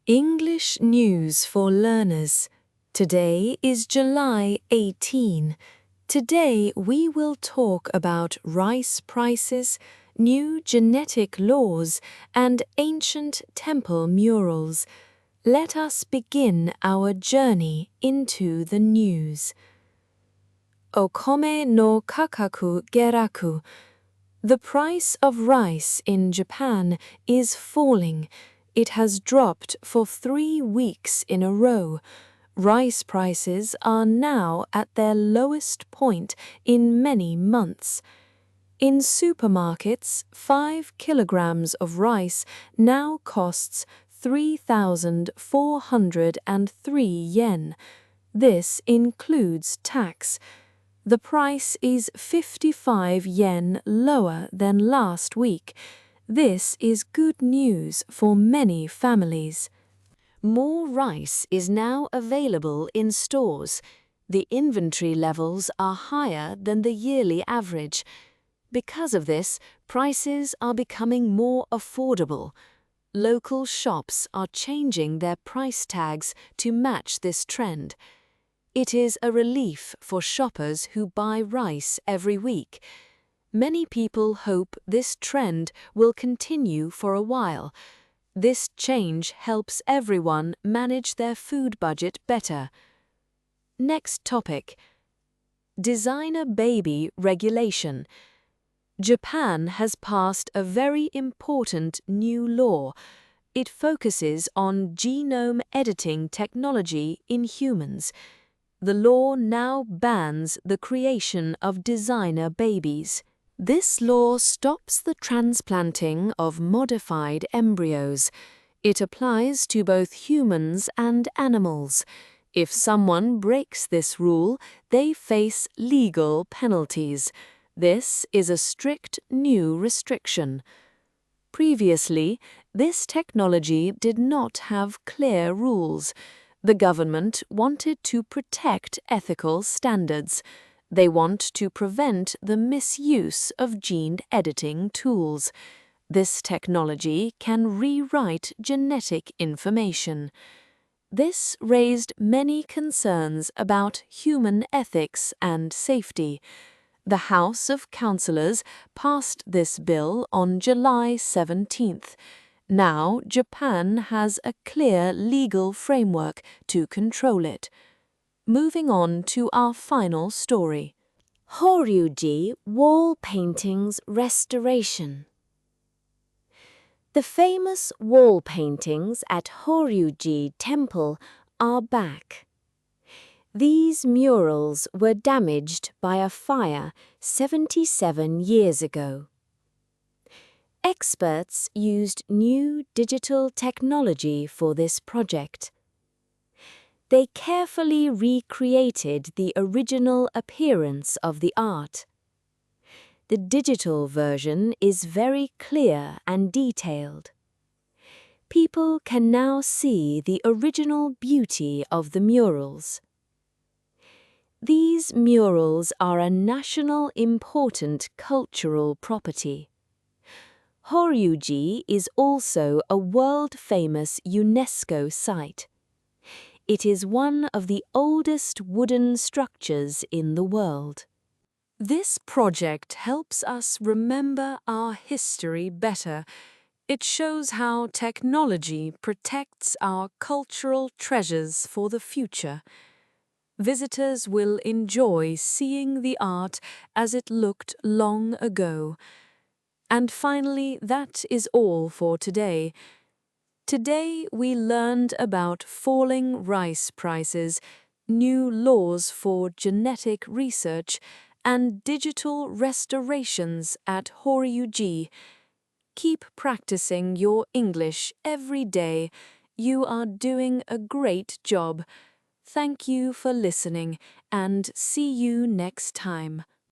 English news for learners. Today is July 18. Today we will talk about rice prices, new genetic laws, and ancient temple murals. Let us begin our journey into the news. Okome no kakaku geraku. The price of rice in Japan is falling. It has dropped for 3 weeks in a row. Rice prices are now at their lowest point in many months. In supermarkets, 5 kilograms of rice now costs 3,403 yen. This includes tax. The price is 55 yen lower than last week. This is good news for many families. More rice is now available in stores. The inventory levels are higher than the yearly average. Because of this, prices are becoming more affordable. Local shops are changing their price tags to match this trend. It is a relief for shoppers who buy rice every week. Many people hope this trend will continue for a while. This change helps everyone manage their food budget better. Next topic: Designer baby regulation. Japan has passed a very important new law. It focuses on genome editing technology in humans. The law now bans the creation of designer babies. This law stops the transplanting of modified embryos. It applies to both humans and animals. If someone breaks this rule, they face legal penalties. This is a strict new restriction. Previously, this technology did not have clear rules. The government wanted to protect ethical standards. They want to prevent the misuse of gene editing tools. This technology can rewrite genetic information. This raised many concerns about human ethics and safety. The House of Councillors passed this bill on July 17th. Now Japan has a clear legal framework to control it. Moving on to our final story. Horyu-ji wall paintings restoration. The famous wall paintings at Horyu-ji Temple are back. These murals were damaged by a fire 77 years ago. Experts used new digital technology for this project. They carefully recreated the original appearance of the art. The digital version is very clear and detailed. People can now see the original beauty of the murals. These murals are a national important cultural property. Horyu-ji is also a world-famous UNESCO site. It is one of the oldest wooden structures in the world. This project helps us remember our history better. It shows how technology protects our cultural treasures for the future. Visitors will enjoy seeing the art as it looked long ago. And finally, that is all for today. Today we learned about falling rice prices, new laws for genetic research, and digital restorations at Horyu-ji. Keep practicing your English every day. You are doing a great job. Thank you for listening, and see you next time.